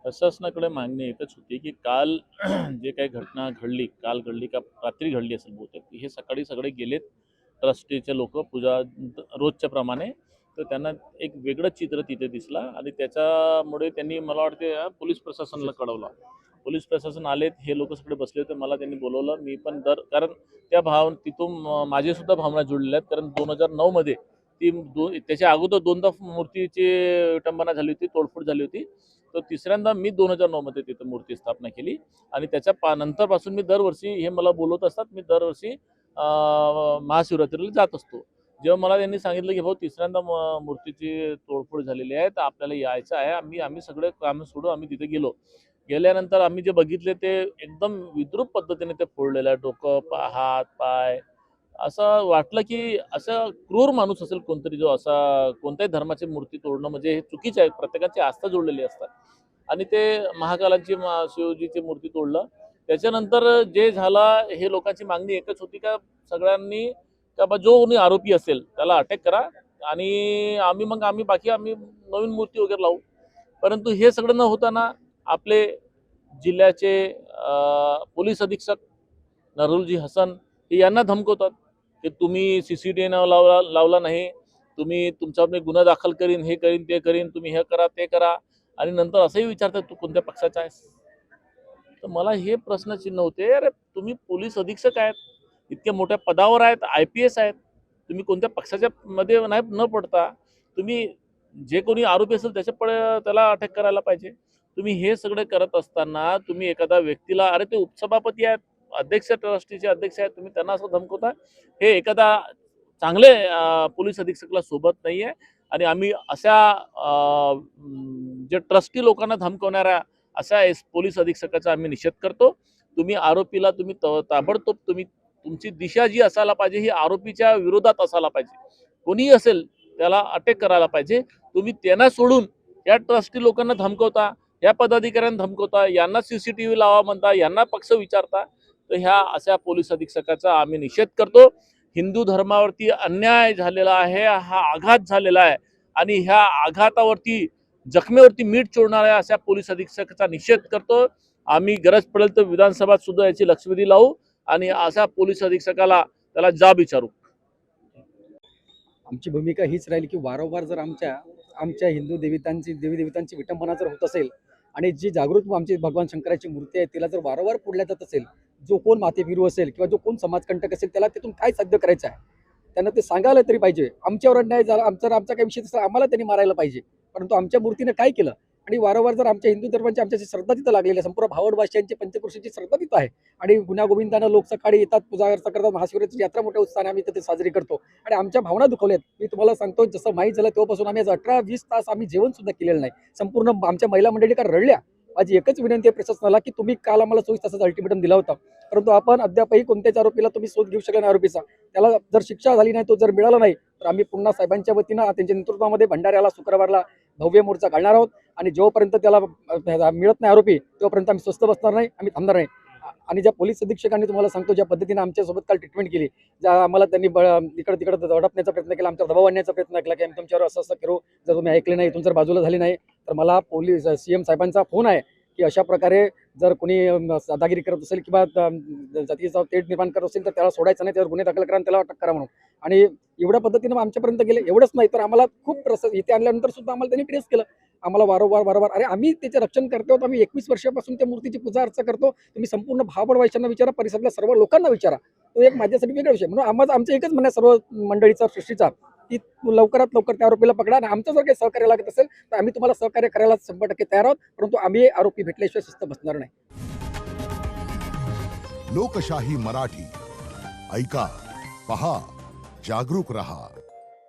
प्रशासनाकडे मागणी एकच होती, की काल जे काही घटना घडली, काल घडली का रात्री घडली असेल बहुतेक, हे सकाळी सगळे गेलेत ट्रस्टीचे लोकं पूजा रोजच्या प्रमाणे. तर त्यांना एक वेगळं चित्र तिथे दिसला आणि त्याच्यामुळे त्यांनी मला वाटते पोलीस प्रशासनाला कळवलं. पोलीस प्रशासन आलेत, हे लोकं सगळे बसले होते. मला त्यांनी बोलावलं. मी पण कारण त्या तिथून माझेसुद्धा भावना जुळलेल्या आहेत. कारण 2009 मध्ये त्याच्या अगोदर दोनदा मूर्तीची विटंबना झाली होती, तोडफोड झाली होती. तर तिसऱ्यांदा मी 2009 मध्ये तिथे मूर्ती स्थापना केली आणि त्याच्या नंतरपासून मी दरवर्षी हे मला बोलवत असतात. मी दरवर्षी महाशिवरात्रीला जात असतो. जेव्हा मला त्यांनी सांगितलं, की भाऊ तिसऱ्यांदा मूर्तीची तोडफोड झालेली आहे, तर आपल्याला यायचं आहे. आम्ही सगळे कामं सोडून आम्ही तिथे गेलो. गेल्यानंतर आम्ही जे बघितले ते एकदम विद्रूप पद्धतीने ते फोडलेलं आहे. डोकं, हात, पाय असं वाटलं, की असं क्रूर माणूस असेल कोणतरी जो असा कोणत्याही धर्माची मूर्ती तोडणं म्हणजे हे चुकीचं आहे. प्रत्येकाची आस्था जोडलेली असतात. आणि ते महाकालाची शिवजीची मूर्ती तोडलं. त्याच्यानंतर जे झालं हे लोकांची मागणी एकच होती का सगळ्यांनी का बा जो कोणी आरोपी असेल त्याला अटक करा आणि आम्ही नवीन मूर्ती वगैरे लावू. परंतु हे सगळं न होताना आपले जिल्ह्याचे पोलीस अधीक्षक नरुलजी हसन हे यांना धमकवतात, की तुम्ही CCTV लावला नाही, तुम्ही तुमच्यावर गुन्हा दाखल करीन, हे करीन, ते करीन, तुम्ही हे करा, ते करा आणि नंतर असंही विचारतात तू कोणत्या पक्षाचा आहेस? तर मला हे प्रश्नचिन्ह होते, अरे तुम्ही पोलीस अधीक्षक आहेत, इतक्या मोठ्या पदावर आहेत, IPS आहेत, तुम्ही कोणत्या पक्षाच्या मध्ये नाही न पडता तुम्ही जे कोणी आरोपी असेल त्याला अटक करायला पाहिजे. तुम्ही हे सगळे करत असताना तुम्ही एखाद्या व्यक्तीला अरे ते उपसभापती आहेत, अध्यक्ष ट्रस्टीचे अध्यक्ष आहेत, तुम्ही त्यांना असं धमकवता. हे एखादा चांगले पोलीस अधीक्षकला सोबत नाहीये आणि आम्ही अशा जे ट्रस्टी लोकांना धमकवणाऱ्या अशा पोलीस अधीक्षकाचा आम्ही निषेध करतो. तुम्ही आरोपीला ताबडतोब तुमची दिशा जी असायला पाहिजे ही आरोपीच्या विरोधात असायला पाहिजे. कोणीही असेल त्याला अटक करायला पाहिजे. तुम्ही त्यांना सोडून या ट्रस्टी लोकांना धमकवता, या पदाधिकाऱ्यांना धमकवता, यांना CCTV लावा म्हणता, यांना पक्ष विचारता. तर ह्या अशा पोलीस अधीक्षकाचा आम्ही निषेध करतो. हिंदू धर्मावरती अन्याय झालेला आहे, हा आघात झालेला आहे आणि ह्या आघातावरती जखमेवरती मीठ चोळणाऱ्या अशा पोलीस अधीक्षकाचा निषेध करतो. आम्ही गरज पडेल तर विधानसभेत सुद्धा याची लक्षवेधी लावू आणि अशा पोलीस अधीक्षकाला त्याला जाब विचारू. आमची भूमिका हीच राहील की वारंवार जर आमच्या आमच्या हिंदू देवी देवतांची विटंबना जर होत असेल आणि जी जागृत आमची भगवान शंकराची मूर्ती आहे तिला जर वारंवार फोडल्या जात असेल, जो कोण माथेफिरू असेल किंवा जो कोण समाजकंटक असेल त्याला तिथून काय साध्य करायचं आहे त्यांना ते सांगायला तरी पाहिजे. आमच्यावर अन्याय झाला, आमचा काही विषय असेल आम्हाला त्यांनी मारायला पाहिजे, परंतु आमच्या मूर्तीने काय केलं? आणि वारंवार जर आमच्या हिंदू धर्माची आमच्याची श्रद्धा तिथं लागलेली आहे, संपूर्ण भावडवासियांची पंचक्रोशीची श्रद्धा तिथं आहे आणि गुण्यागोविंदानं लोक सकाळी येतात, पूजा अर्चा करतात, महाशिवरात्रीची यात्रा मोठ्या उत्साहाने आम्ही तिथे साजरी करतो आणि आमच्या भावना दुखवल्यात. मी तुम्हाला सांगतो, जसं माहीत झालं तेव्हापासून आम्ही 18-20 तास आम्ही जेवण सुद्धा केलेलं नाही. संपूर्ण आमच्या महिला मंडळी का रडल्या. माझी एकच विनंती आहे प्रशासनाला की तुम्ही काल आम्हाला 24 तासाचा अल्टिमेटम दिला होता, परंतु आपण अद्यापही कोणत्याच आरोपीला तुम्ही शोध घेऊ शकला नाही. आरोपीचा त्याला जर शिक्षा झाली नाही, तो जर मिळाला नाही, तर आम्ही पुन्हा साहेबांच्या वतीनं त्यांच्या नेतृत्वामध्ये भंडाऱ्याला शुक्रवारला भव्य मोर्चा काढणार आहोत आणि जोपर्यंत त्याला मिळत नाही आरोपी तोपर्यंत आम्ही स्वस्थ बसणार नाही, आम्ही थांबणार नाही. आणि ज्या पोलीस अधीक्षकांनी तुम्हाला सांगतो ज्या पद्धतीने आमच्यासोबत काल ट्रीटमेंट केली, ज्या आम्हाला त्यांनी इकडं तिकडं दडपण्याचा प्रयत्न केला, आमच्या दबाव आणण्याचा प्रयत्न केला की आम्ही तुमच्यावर असं करू, जर तुम्ही ऐकले नाही, इथून जर बाजूला झाली नाही, तर मला पोलीस CM साहेबांचा फोन आहे की अशा प्रकारे जर कोणी दादागिरी करत असेल किंवा जातीचा तेढ निर्माण करत असेल तर त्याला सोडायचं नाही, त्यावर गुन्हे दाखल करा आणि त्याला अटक करा म्हणून. आणि एवढ्या पद्धतीनं आमच्यापर्यंत गेले. एवढंच नाही तर आम्हाला खूप इथे आणल्यानंतर सुद्धा आम्हाला त्यांनी ट्रेस केलं. आम्हाला वारंवार अरे आम्ही त्याचे रक्षण करतो, आम्ही 21 वर्षापासून त्या मूर्तीची पूजा अर्चा करतो. तुम्ही संपूर्ण भाबड वैश्यांना विचारा, परिसरातल्या सर्व लोकांना विचारा. तो एक माझ्यासाठी वेगळा विषय. म्हणून आमचं एकच म्हणणं सर्व मंडळीचा सृष्टीचा की लवकरात लवकर त्या आरोपीला पकडा आणि आमचं जर काही सहकार्य लागत असेल तर आम्ही तुम्हाला सहकार्य करायला 100% तयार आहोत, परंतु आम्ही आरोपी भेटल्याशिवाय शिस्त बसणार नाही. लोकशाही मराठी ऐका, पहा, जागरूक रहा.